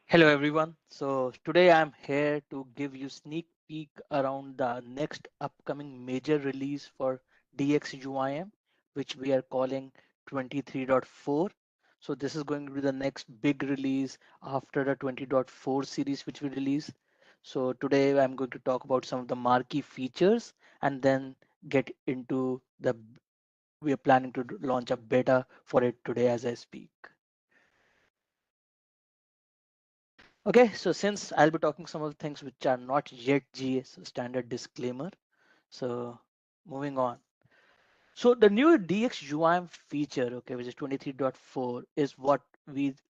Hello everyone. So today I'm here to give you sneak peek around the next upcoming major release for DX UIM, which we are calling 23.4. So this is going to be the next big release after the 20.4 series which we released. So today I'm going to talk about some of the marquee features and then get into we are planning to launch a beta for it today as I speak. Okay, so since I'll be talking some of the things which are not yet GA, so standard disclaimer. So moving on. So the new DX UIM feature, okay, which is 23.4, is what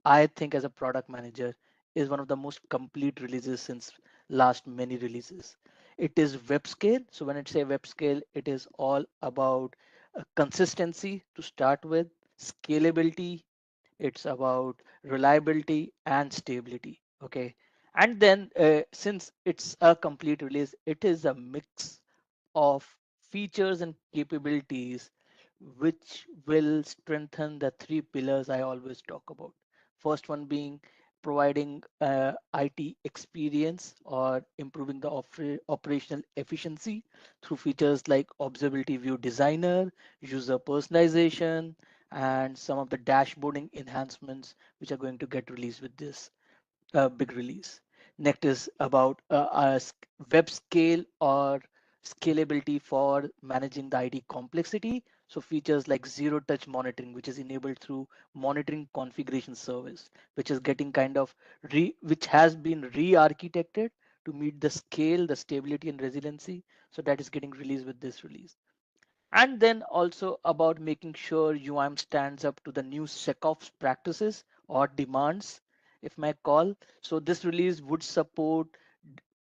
I think as a product manager is one of the most complete releases since last many releases. It is web scale. So when I say web scale, it is all about consistency to start with, scalability, it's about reliability and stability. Okay, and then since it's a complete release, it is a mix of features and capabilities which will strengthen the three pillars I always talk about. First one being providing IT experience or improving the operational efficiency through features like Observability View Designer, user personalization, and some of the dashboarding enhancements which are going to get released with this big release. Next is about web scale or scalability for managing the ID complexity. So features like zero touch monitoring, which is enabled through monitoring configuration service, which is getting kind of which has been re-architected to meet the scale, the stability and resiliency. So that is getting released with this release. And then also about making sure UIM stands up to the new SecOps practices or demands, if may call. So this release would support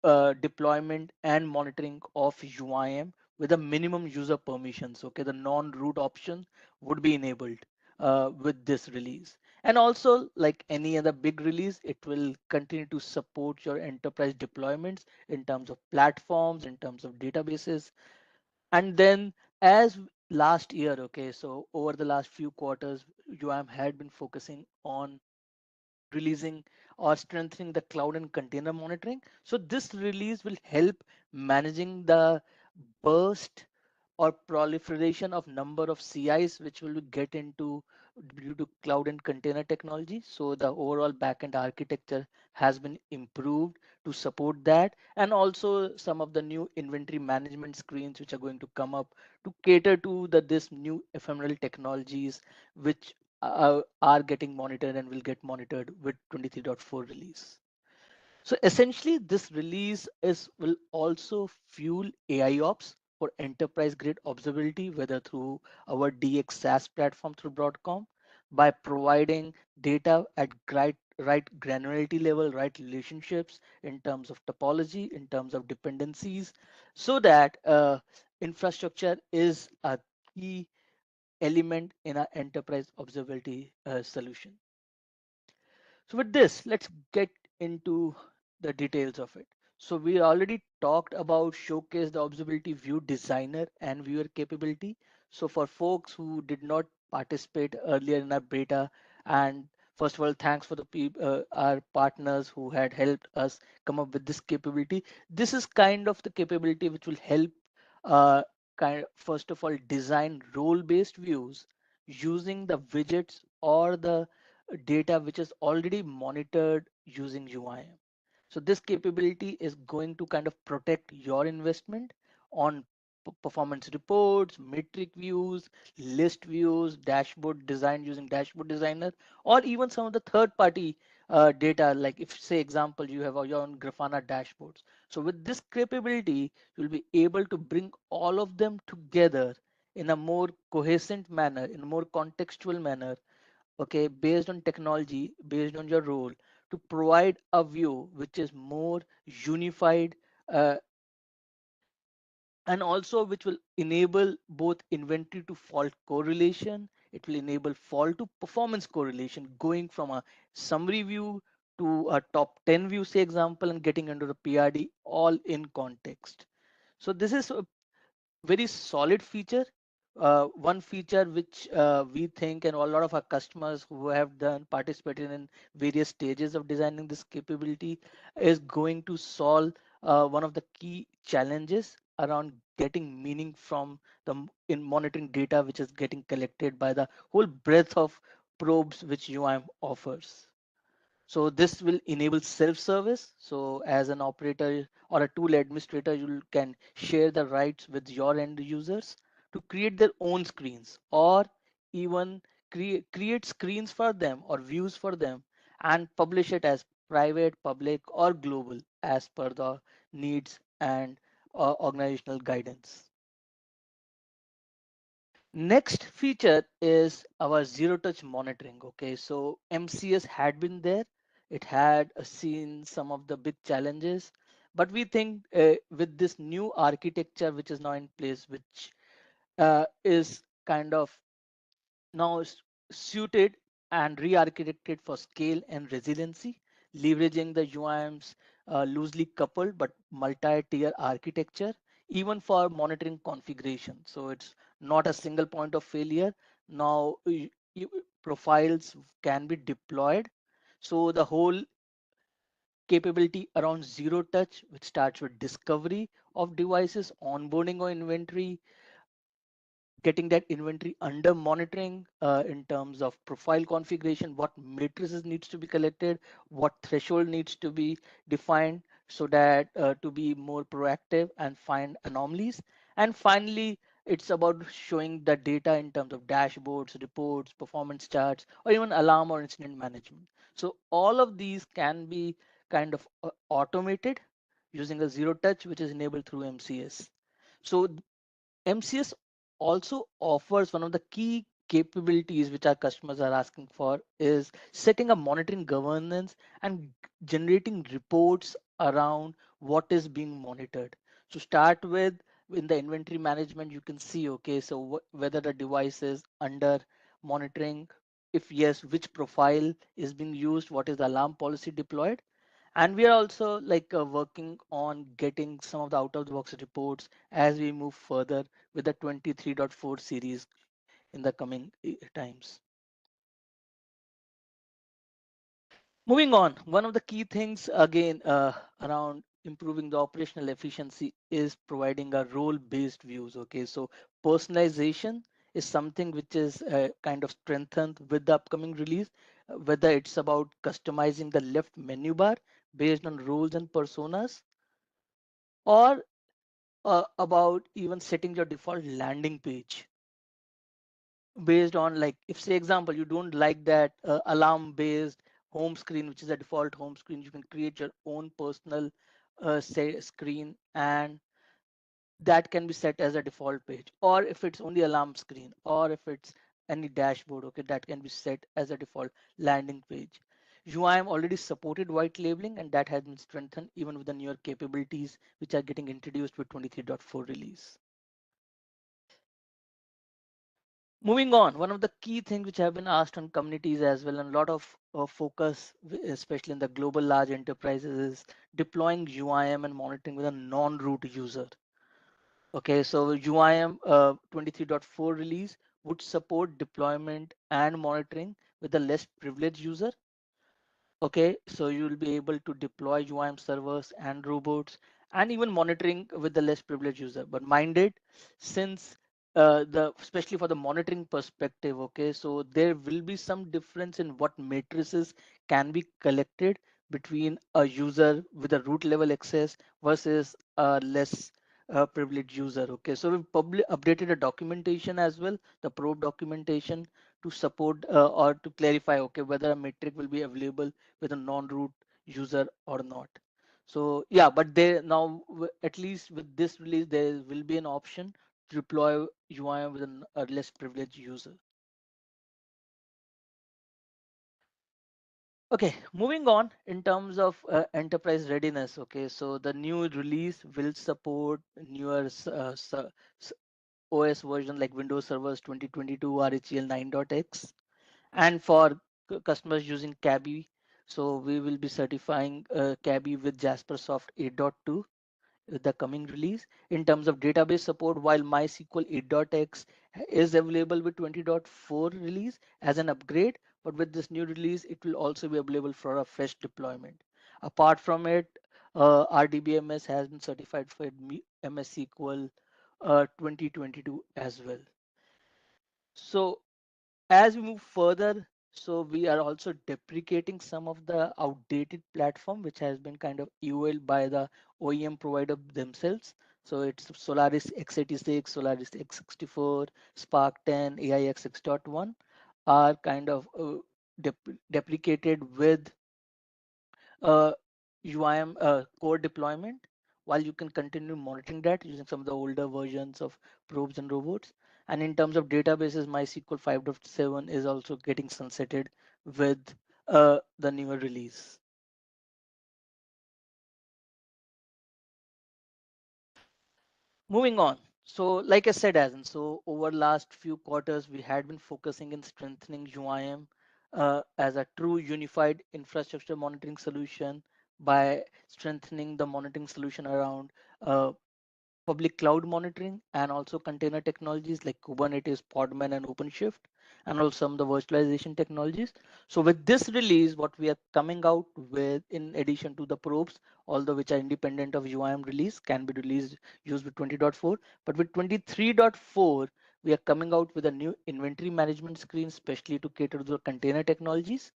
deployment and monitoring of UIM with a minimum user permissions. Okay, the non-root option would be enabled with this release. And also, like any other big release, it will continue to support your enterprise deployments in terms of platforms, in terms of databases, and then as last year, okay, so over the last few quarters, UAM had been focusing on releasing or strengthening the cloud and container monitoring. So this release will help managing the burst or proliferation of number of CIs which will get into due to cloud and container technology. So the overall backend architecture has been improved to support that, and also some of the new inventory management screens which are going to come up to cater to this new ephemeral technologies which are getting monitored and will get monitored with 23.4 release. So essentially, this release is will also fuel AI ops for enterprise grade observability, whether through our DX SaaS platform through Broadcom, by providing data at right granularity level, right relationships in terms of topology, in terms of dependencies, so that infrastructure is a key element in our enterprise observability solution. So with this, let's get into the details of it. So we already talked about showcase the observability view designer and viewer capability. So for folks who did not participate earlier in our beta, and first of all, thanks for our partners who had helped us come up with this capability. This is kind of the capability which will help uh, first of all design role-based views using the widgets or the data which is already monitored using UIM. So this capability is going to kind of protect your investment on performance reports, metric views, list views, dashboard design using dashboard designer, or even some of the third party data, like if say example, you have your own Grafana dashboards. So with this capability, you'll be able to bring all of them together in a more cohesive manner, in a more contextual manner, okay, based on technology, based on your role, to provide a view which is more unified, uh, and also which will enable both inventory to fault correlation. It will enable fault to performance correlation, going from a summary view to a top 10 view, say example, and getting under a PRD all in context. So this is a very solid feature one feature which we think and a lot of our customers who have done participated in various stages of designing this capability is going to solve one of the key challenges around getting meaning from in monitoring data which is getting collected by the whole breadth of probes which UIM offers. So this will enable self-service. So as an operator or a tool administrator, you can share the rights with your end users to create their own screens or even create screens for them or views for them and publish it as private, public or global as per the needs and organizational guidance. Next feature is our zero touch monitoring. Okay, so MCS had been there. It had seen some of the big challenges, but we think with this new architecture which is now in place, which is kind of now suited and re-architected for scale and resiliency, leveraging the UIM's loosely coupled but multi-tier architecture, even for monitoring configuration. So it's not a single point of failure. Now profiles can be deployed. So the whole capability around zero touch, which starts with discovery of devices, onboarding or inventory, getting that inventory under monitoring in terms of profile configuration, what matrices needs to be collected, what threshold needs to be defined so that to be more proactive and find anomalies. And finally, it's about showing the data in terms of dashboards, reports, performance charts, or even alarm or incident management. So all of these can be kind of automated using a zero touch, which is enabled through MCS. So MCS also offers one of the key capabilities which our customers are asking for is setting a monitoring governance and generating reports around what is being monitored. So start with in the inventory management, you can see, okay, so whether the device is under monitoring, if yes, which profile is being used, what is the alarm policy deployed, and we are also like working on getting some of the out of the box reports as we move further with the 23.4 series in the coming times. Moving on, one of the key things again around improving the operational efficiency is providing a role based views. Okay, so personalization is something which is kind of strengthened with the upcoming release, whether it's about customizing the left menu bar based on roles and personas, or about even setting your default landing page based on, like, if say example you don't like that alarm based home screen which is a default home screen, you can create your own personal say screen, and that can be set as a default page, or if it's only alarm screen, or if it's any dashboard, okay, that can be set as a default landing page. UIM already supported white labeling, and that has been strengthened even with the newer capabilities which are getting introduced with 23.4 release. Moving on, one of the key things which have been asked on communities as well, and a lot of focus, especially in the global large enterprises, is deploying UIM and monitoring with a non-root user. Okay, so UIM 23.4 release would support deployment and monitoring with a less privileged user. Okay, so you'll be able to deploy UIM servers and robots and even monitoring with the less privileged user. But mind it, since the especially for the monitoring perspective, okay, so there will be some difference in what matrices can be collected between a user with a root level access versus a less privileged user. Okay, so we've updated a documentation as well, the probe documentation to support or to clarify, okay, whether a metric will be available with a non-root user or not. So yeah, but they now at least with this release there will be an option to deploy UIM with a less privileged user. Okay, moving on in terms of enterprise readiness. Okay, so the new release will support newer OS version like Windows Servers 2022 RHEL 9.x, and for customers using Cabby, so we will be certifying Cabby with Jaspersoft 8.2 with the coming release. In terms of database support, while MySQL 8.x is available with 20.4 release as an upgrade, but with this new release, it will also be available for a fresh deployment. Apart from it, RDBMS has been certified for MS SQL 2022 as well. So as we move further, so we are also deprecating some of the outdated platform which has been kind of evolved by the OEM provider themselves. So it's Solaris x86, Solaris x64, Spark 10, AIX 6.1 are kind of deprecated with UIM core deployment, while you can continue monitoring that using some of the older versions of probes and robots. And in terms of databases, MySQL 5.7 is also getting sunsetted with the newer release. Moving on. So, like I said, Asan, so over last few quarters, we had been focusing in strengthening UIM as a true unified infrastructure monitoring solution by strengthening the monitoring solution around uh, public cloud monitoring and also container technologies like Kubernetes, Podman, and OpenShift, and also some of the virtualization technologies. So with this release, what we are coming out with, in addition to the probes, although which are independent of UIM release, can be released used with 20.4, but with 23.4, we are coming out with a new inventory management screen, especially to cater to the container technologies.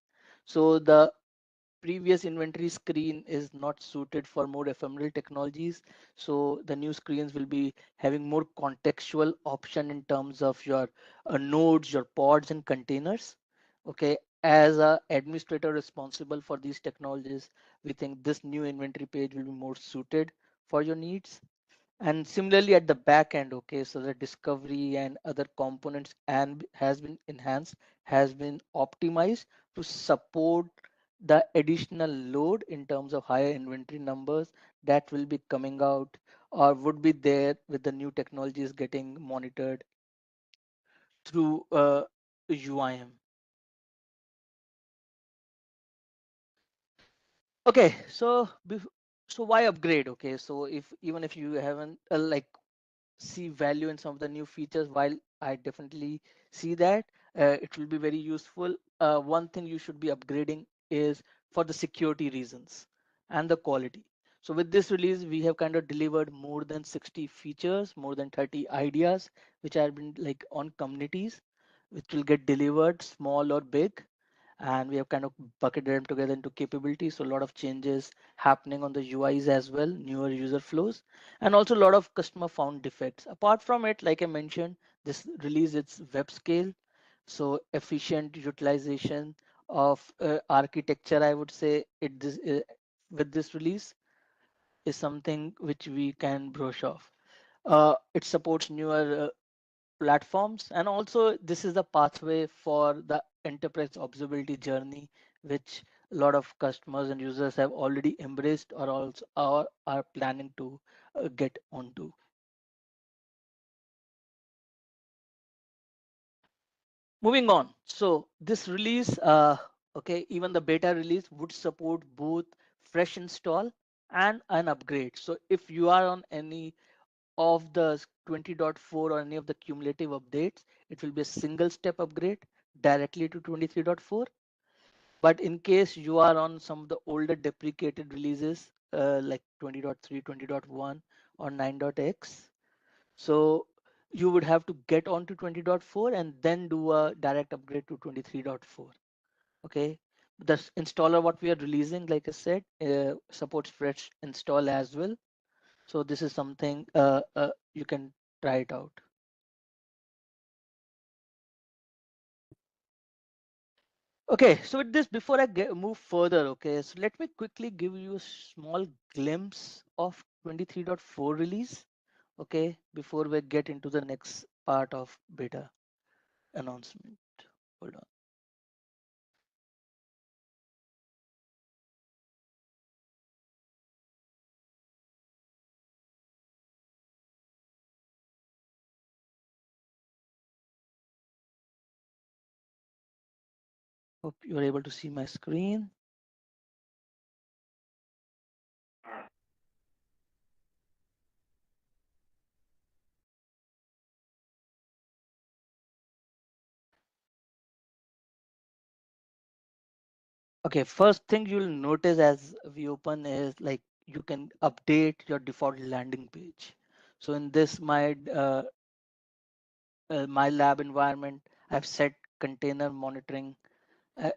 So the previous inventory screen is not suited for more ephemeral technologies. So the new screens will be having more contextual option in terms of your nodes, your pods and containers. Okay, as a administrator responsible for these technologies, we think this new inventory page will be more suited for your needs. And similarly at the back end, okay, so the discovery and other components and has been enhanced, has been optimized to support the additional load in terms of higher inventory numbers that will be coming out or would be there with the new technologies getting monitored through UIM. Okay, so so why upgrade? Okay, so if even if you haven't like see value in some of the new features, while I definitely see that it will be very useful. One thing you should be upgrading is for the security reasons and the quality. So with this release, we have kind of delivered more than 60 features, more than 30 ideas, which have been like on communities, which will get delivered small or big, and we have kind of bucketed them together into capabilities. So a lot of changes happening on the UIs as well, newer user flows, and also a lot of customer found defects. Apart from it, like I mentioned, this release its web scale, so efficient utilization of architecture. I would say with this release is something which we can brush off. It supports newer platforms, and also this is the pathway for the enterprise observability journey, which a lot of customers and users have already embraced or also are planning to get onto. Moving on, so this release, okay, even the beta release would support both fresh install and an upgrade. So if you are on any of the 20.4 or any of the cumulative updates, it will be a single step upgrade directly to 23.4. But in case you are on some of the older deprecated releases like 20.3, 20.1 or 9.x, so you would have to get on to 20.4 and then do a direct upgrade to 23.4. Okay. The installer what we are releasing, like I said, supports fresh install as well. So this is something you can try it out. Okay, so with this, before I move further, okay, so let me quickly give you a small glimpse of 23.4 release, okay, before we get into the next part of beta announcement. Hold on. Hope you're able to see my screen. Okay, first thing you'll notice as we open is like you can update your default landing page. So in this my lab environment, I've set container monitoring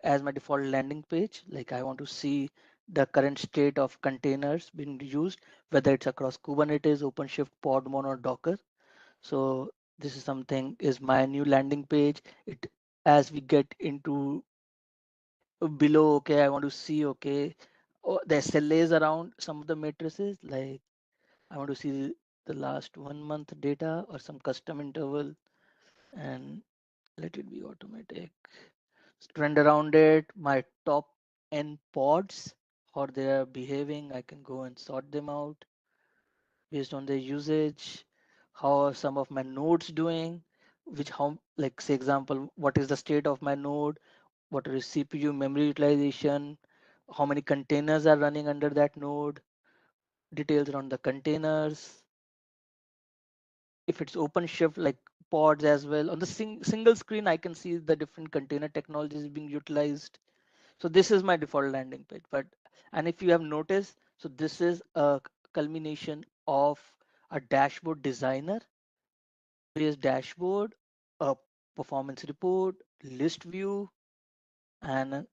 as my default landing page. Like I want to see the current state of containers being used, whether it's across Kubernetes, OpenShift, Podmon, or Docker. So this is something is my new landing page. It as we get into below, okay, I want to see, okay, the SLAs around some of the matrices, like I want to see the last 1 month data or some custom interval, and let it be automatic. Trend around it, my top n pods, how they are behaving, I can go and sort them out based on their usage. How are some of my nodes doing, which how, like say example, what is the state of my node, what is CPU memory utilization, how many containers are running under that node, details around the containers. If it's OpenShift, like pods as well. On the single screen, I can see the different container technologies being utilized. So this is my default landing page. But and if you have noticed, so this is a culmination of a dashboard designer based dashboard, a performance report, list view, and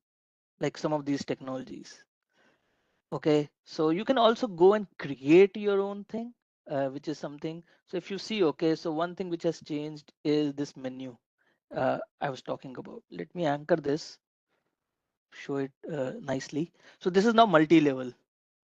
like some of these technologies. Okay, so you can also go and create your own thing, which is something. So if you see, okay, so one thing which has changed is this menu I was talking about. Let me anchor this, show it nicely. So this is now multi-level.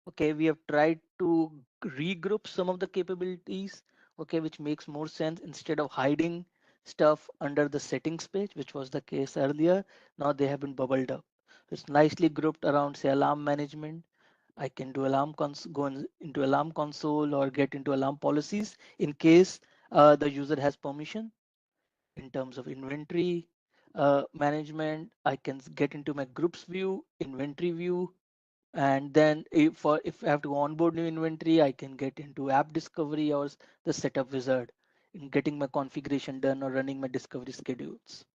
Okay, we have tried to regroup some of the capabilities, okay, which makes more sense instead of hiding stuff under the settings page, which was the case earlier. Now they have been bubbled up. It's nicely grouped around, say, alarm management. I can do into alarm console or get into alarm policies in case the user has permission. In terms of inventory management, I can get into my groups view, inventory view, and then if I have to onboard new inventory, I can get into app discovery or the setup wizard in getting my configuration done or running my discovery schedules.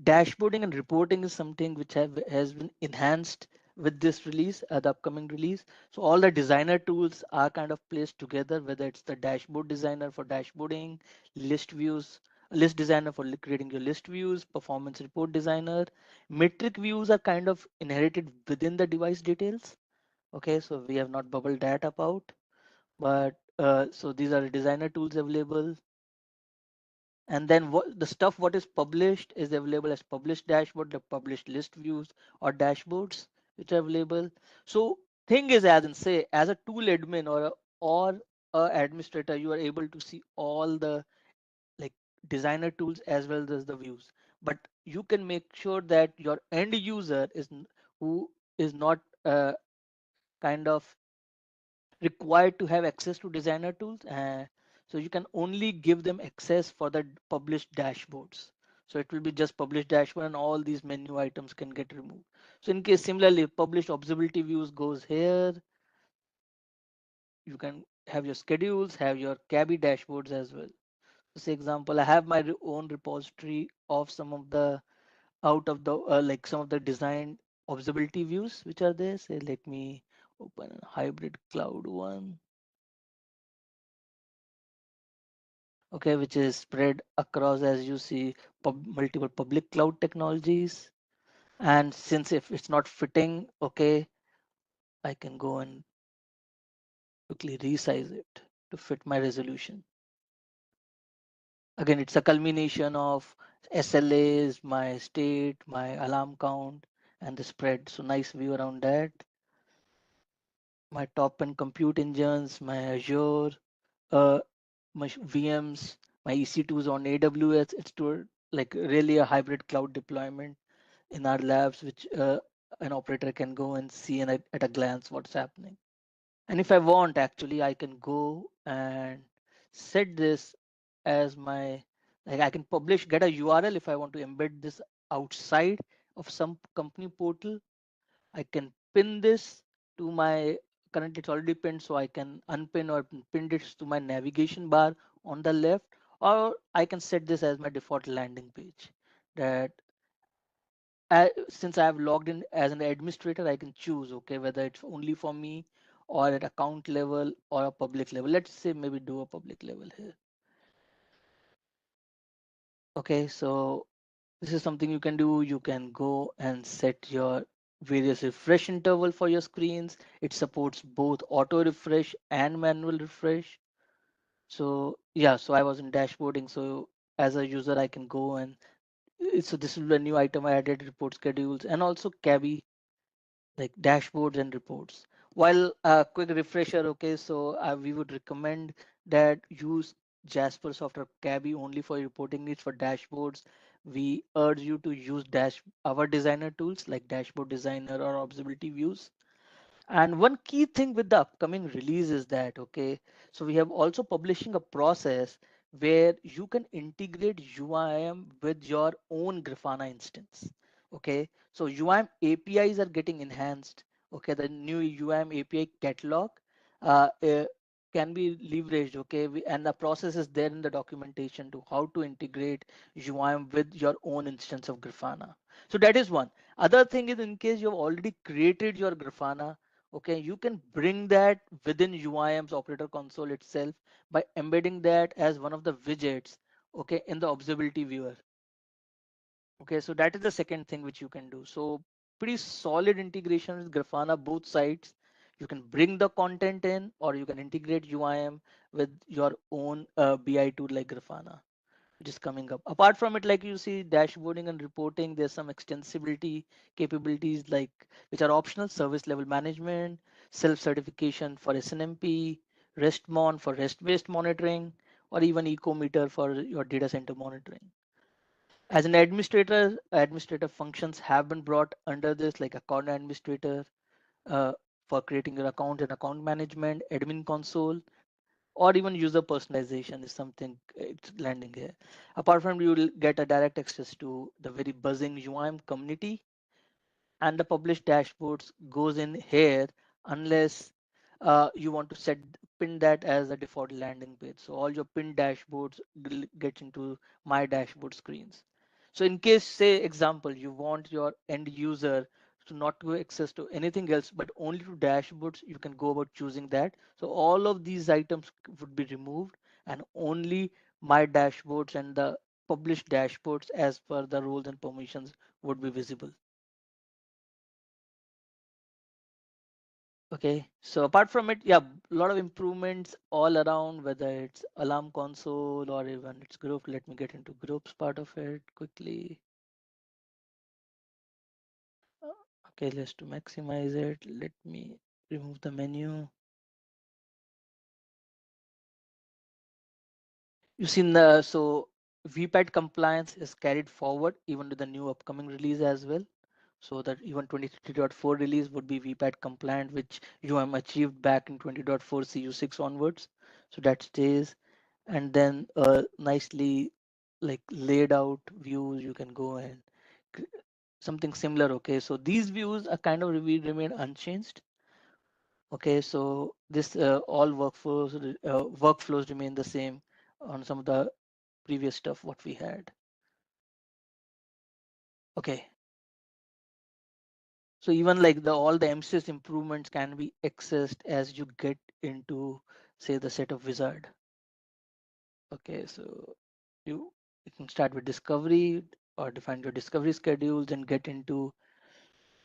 Dashboarding and reporting is something which has been enhanced with this release, the upcoming release. So all the designer tools are kind of placed together, whether it's the dashboard designer for dashboarding, list views, list designer for creating your list views, performance report designer. Metric views are kind of inherited within the device details. Okay, so we have not bubbled that up out, but so these are designer tools available. And then what the stuff what is published is available as published dashboard, the published list views or dashboards which are available. So thing is, as in say, as a tool admin or a administrator, you are able to see all the like designer tools as well as the views. But you can make sure that your end user who is not kind of required to have access to designer tools. So you can only give them access for the published dashboards. So it will be just published dashboard and all these menu items can get removed. So in case similarly published observability views goes here, you can have your schedules, have your cabby dashboards as well. So say example, I have my own repository of some of the out of the like some of the designed observability views which are there. Say let me open a hybrid cloud one. Okay, which is spread across, as you see, multiple public cloud technologies. And since if it's not fitting, okay, I can go and quickly resize it to fit my resolution. Again, it's a culmination of SLAs, my state, my alarm count, and the spread. So nice view around that. My top end compute engines, my Azure, uh, my VMs, my EC2s on AWS. It's to like really a hybrid cloud deployment in our labs, which an operator can go and see at a glance what's happening. And if I want, actually, I can go and set this as my, like I can get a URL if I want to embed this outside of some company portal. I can pin this to my, currently it's already pinned, so I can unpin or pin this to my navigation bar on the left, or I can set this as my default landing page that since I have logged in as an administrator, I can choose, okay, whether it's only for me or at account level or a public level. Let's say maybe do a public level here. Okay, so this is something you can do. You can go and set your various refresh interval for your screens. It supports both auto refresh and manual refresh. So yeah, so I was in dashboarding. So as a user, I can go and so this is a new item I added, report schedules and also Cabby, like dashboards and reports. While a quick refresher, okay, so we would recommend that use Jasper software Cabby only for reporting needs. For dashboards, we urge you to use our designer tools like Dashboard Designer or Observability Views. And one key thing with the upcoming release is that, okay, so we have also publishing a process where you can integrate UIM with your own Grafana instance. Okay, so UIM APIs are getting enhanced. Okay, the new UIM API catalog can be leveraged. Okay, and the process is there in the documentation to how to integrate UIM with your own instance of Grafana. So that is one. Other thing is, in case you have already created your Grafana, okay, you can bring that within UIM's operator console itself by embedding that as one of the widgets, okay, in the observability viewer. Okay, so that is the second thing which you can do. So pretty solid integration with Grafana, both sides. You can bring the content in or you can integrate UIM with your own BI tool like Grafana, which is coming up. Apart from it, like you see dashboarding and reporting, there's some extensibility capabilities like which are optional: service level management, self-certification for SNMP, RESTmon for REST-based monitoring, or even Ecometer for your data center monitoring. As an administrator, administrative functions have been brought under this, like account administrator uh, for creating your account and account management, admin console, or even user personalization is something it's landing here. Apart from, you will get a direct access to the very buzzing UIM community, and the published dashboards goes in here unless you want to pin that as a default landing page. So all your pin dashboards get into my dashboard screens. So in case, say example, you want your end user to not to access to anything else but only to dashboards, you can go about choosing that. So all of these items would be removed and only my dashboards and the published dashboards as per the roles and permissions would be visible. Okay, so apart from it, yeah, a lot of improvements all around, whether it's alarm console or even it's group. Let me get into groups part of it quickly. Uh, Okay, let's to maximize it. Let me remove the menu. You seen the so VPAT compliance is carried forward even to the new upcoming release as well. So that even 23.4 release would be VPAT compliant, which UM achieved back in 20.4 CU6 onwards. So that stays. And then nicely like laid out views, you can go and something similar. Okay, so these views are kind of remain unchanged. Okay, so this all workflows remain the same on some of the previous stuff what we had. Okay, so even like the all the MCS improvements can be accessed as you get into, say, the set of wizard. Okay, so you can start with discovery or define your discovery schedules and get into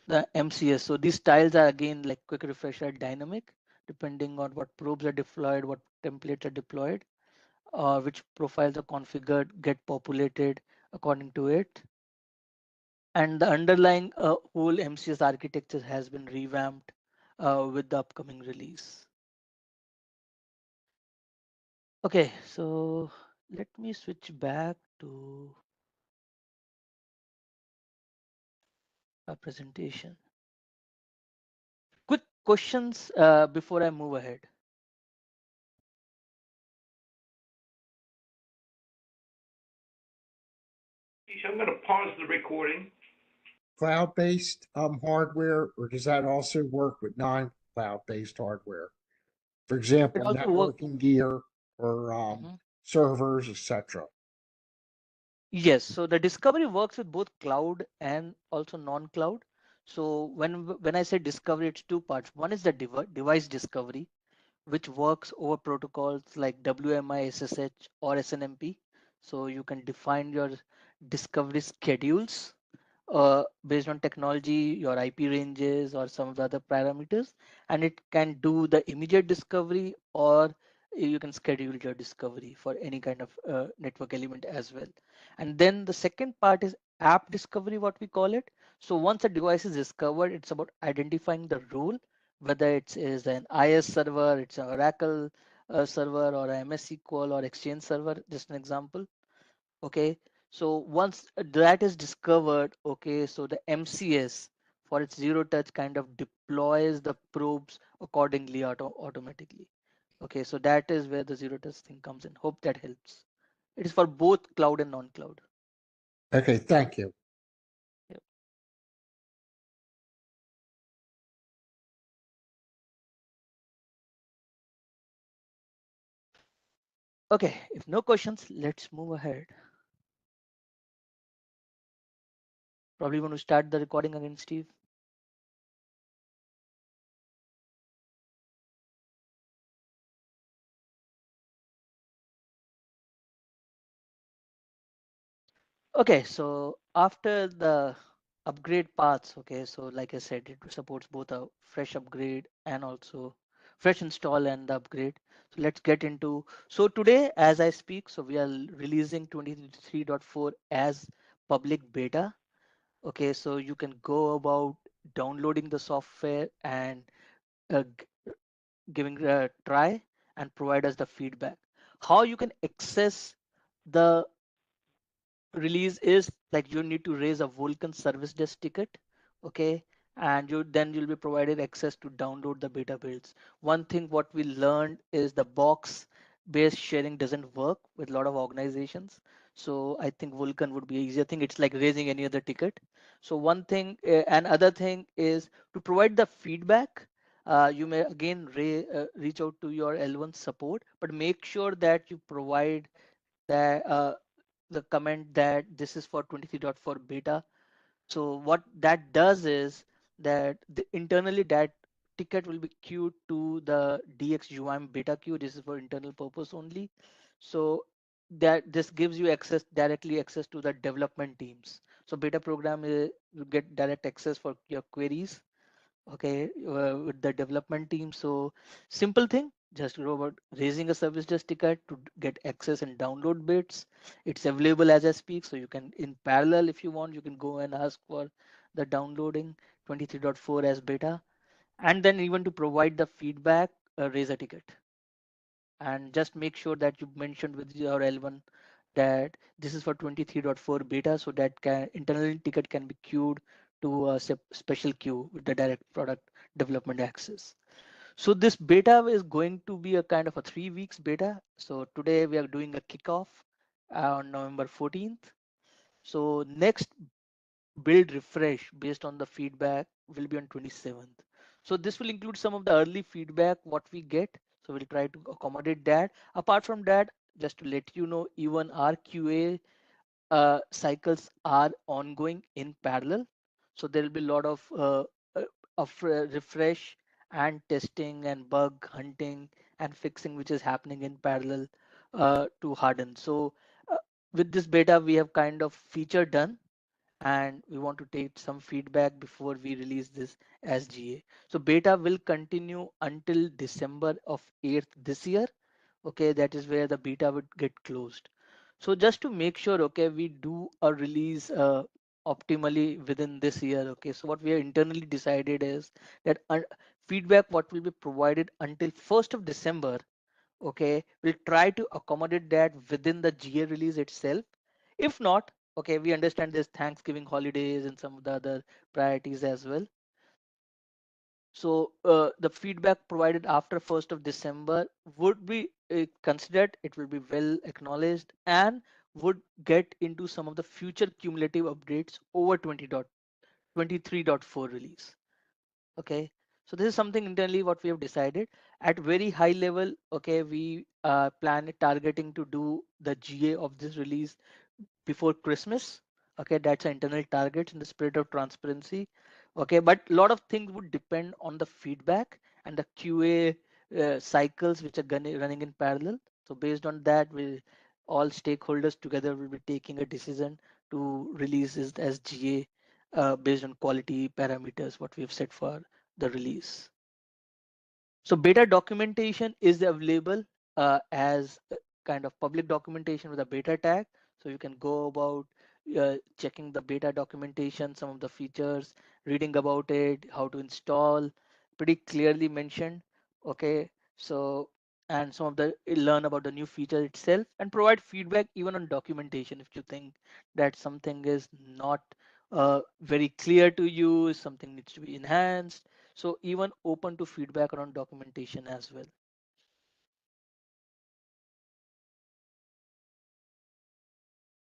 the MCS. So these styles are again like quick refresher dynamic, depending on what probes are deployed, what templates are deployed, which profiles are configured, get populated according to it. And the underlying whole MCS architecture has been revamped with the upcoming release. Okay, so let me switch back to a presentation. Quick questions before I move ahead. I'm going to pause the recording. Cloud-based hardware, or does that also work with non-cloud-based hardware? For It example, also works. networking gear or Mhm. servers, etc. Yes, so the discovery works with both cloud and also non-cloud. So when I say discovery, it's two parts. One is the device discovery, which works over protocols like WMI, SSH, or SNMP. So you can define your discovery schedules based on technology, your IP ranges, or some of the other parameters, and it can do the immediate discovery, or you can schedule your discovery for any kind of network element as well. And then the second part is app discovery, what we call it. So once a device is discovered, it's about identifying the role, whether it is an IS server, it's an Oracle server, or a MS SQL or Exchange server, just an example. Okay, so once that is discovered, okay, so the MCS for its zero touch kind of deploys the probes accordingly automatically. Okay, so that is where the zero touch thing comes in. Hope that helps. It is for both cloud and non-cloud. Okay, thank you. Yeah. Okay, if no questions, let's move ahead. Probably want to start the recording again, Steve. Okay, so after the upgrade paths, okay, so like I said, it supports both a fresh upgrade and also fresh install and the upgrade. So let's get into, so today as I speak, so we are releasing 23.4 as public beta. Okay, so you can go about downloading the software and giving a try and provide us the feedback. How you can access the release is like you need to raise a Vulkan service desk ticket, okay, and you'll be provided access to download the beta builds. One thing what we learned is the box based sharing doesn't work with a lot of organizations. So I think Vulkan would be an easier thing. It's like raising any other ticket. So one thing and other thing is to provide the feedback. You may again reach out to your L1 support, but make sure that you provide that the comment that this is for 23.4 beta. So what that does is that internally that ticket will be queued to the DX UIM beta queue. This is for internal purpose only. So that this gives you access directly access to the development teams. So beta program is you get direct access for your queries, okay, with the development team. So simple thing, just go about raising a service desk ticket to get access and download bits. It's available as I speak, so you can in parallel if you want, you can go and ask for the downloading 23.4 as beta, and then even to provide the feedback, raise a ticket and just make sure that you mentioned with your L1 that this is for 23.4 beta, so that internal ticket can be queued to a special queue with the direct product development access. So this beta is going to be a kind of a 3 weeks beta. So today we are doing a kickoff on November 14th. So next build refresh based on the feedback will be on 27th. So this will include some of the early feedback what we get. So we'll try to accommodate that. Apart from that, just to let you know, even our QA cycles are ongoing in parallel. So there will be a lot uh, refresh and testing and bug hunting and fixing which is happening in parallel to harden. So uh, with this beta, we have kind of feature done and we want to take some feedback before we release this as GA. So beta will continue until December of 8th this year. Okay, that is where the beta would get closed. So just to make sure, okay, we do a release optimally within this year. Okay, so what we have internally decided is that feedback what will be provided until 1st of December, okay, we'll try to accommodate that within the GA release itself. If not, okay, we understand there's Thanksgiving holidays and some of the other priorities as well. So the feedback provided after 1st of December would be considered, it will be well acknowledged and would get into some of the future cumulative updates over 23.4 release. Okay, so this is something internally what we have decided at very high level. Okay, we plan targeting to do the GA of this release before Christmas. Okay, that's an internal target in the spirit of transparency. Okay, but a lot of things would depend on the feedback and the QA cycles which are running in parallel. So based on that, we all stakeholders together will be taking a decision to release this as GA based on quality parameters what we've set for the release. So beta documentation is available as kind of public documentation with a beta tag. So you can go about checking the beta documentation, some of the features, reading about it, how to install, pretty clearly mentioned. Okay, so and some of the learn about the new feature itself and provide feedback even on documentation if you think that something is not very clear to you, something needs to be enhanced, so even open to feedback around documentation as well.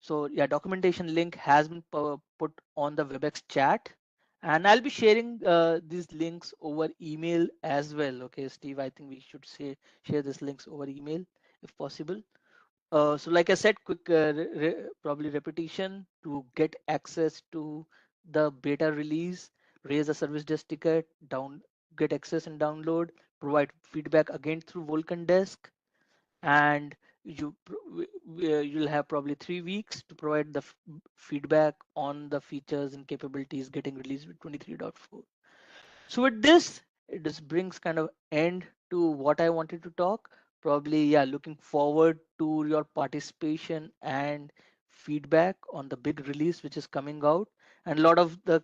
So yeah, documentation link has been put on the WebEx chat, and I'll be sharing these links over email as well. Okay, Steve, I think we should share these links over email if possible. So like I said, quick probably repetition to get access to the beta release, raise a service desk ticket, get access and download, provide feedback again through Vulkan Desk, and you'll have probably 3 weeks to provide the feedback on the features and capabilities getting released with 23.4. So with this, it just brings kind of end to what I wanted to talk. Probably, yeah, looking forward to your participation and feedback on the big release which is coming out, and a lot of the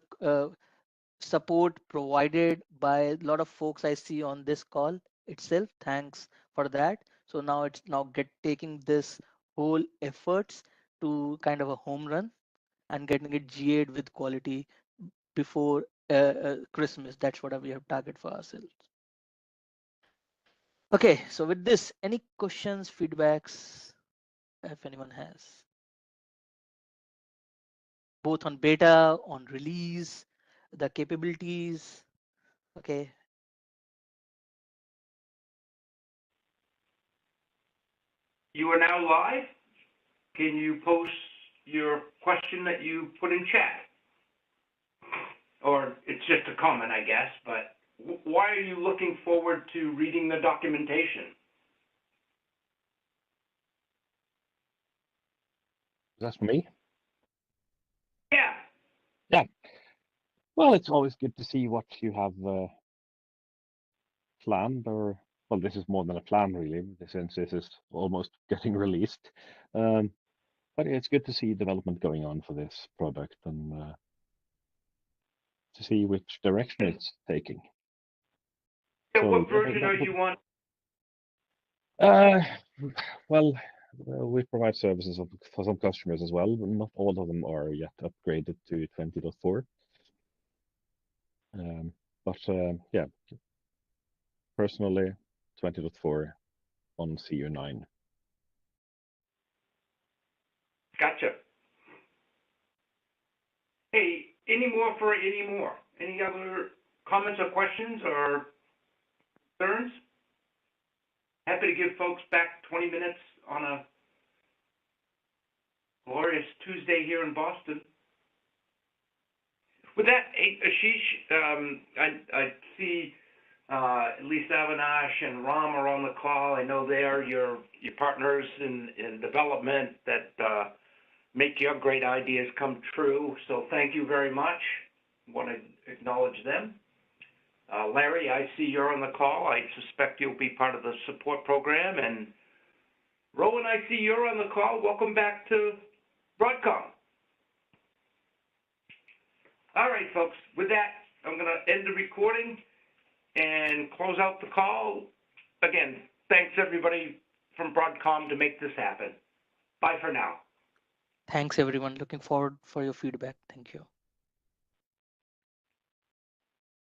support provided by a lot of folks I see on this call itself. Thanks for that. So now it's now get taking this whole efforts to kind of a home run and getting it GA'd with quality before Christmas. That's what we have target for ourselves. Okay, so with this, any questions, feedbacks, if anyone has, both on beta, on release, the capabilities. Okay, You are now live. Can you post your question that you put in chat? Or it's just a comment, I guess, but why are you looking forward to reading the documentation? That's for me. Yeah. Yeah. Well, it's always good to see what you have planned, or well, this is more than a plan, really, since this is almost getting released. But it's good to see development going on for this product and to see which direction it's taking. Yeah, So, what version are you on? well, we provide services for some customers as well, but not all of them are yet upgraded to 20.4. But yeah, personally, 20.4 on CU9. Gotcha. Hey, any more for any more? Any other comments or questions or concerns? Happy to give folks back 20 minutes on a glorious Tuesday here in Boston. With that, hey, Ashish, I see at least Avinash and Ram are on the call. I know they are your partners in development that make your great ideas come true. So thank you very much. I want to acknowledge them. Larry, I see you're on the call. I suspect you'll be part of the support program. And Rowan, I see you're on the call. Welcome back to Broadcom. All right, folks. With that, I'm going to end the recording and close out the call. Again, thanks everybody from Broadcom to make this happen. Bye for now. thanks everyone. Looking forward for your feedback. Thank you.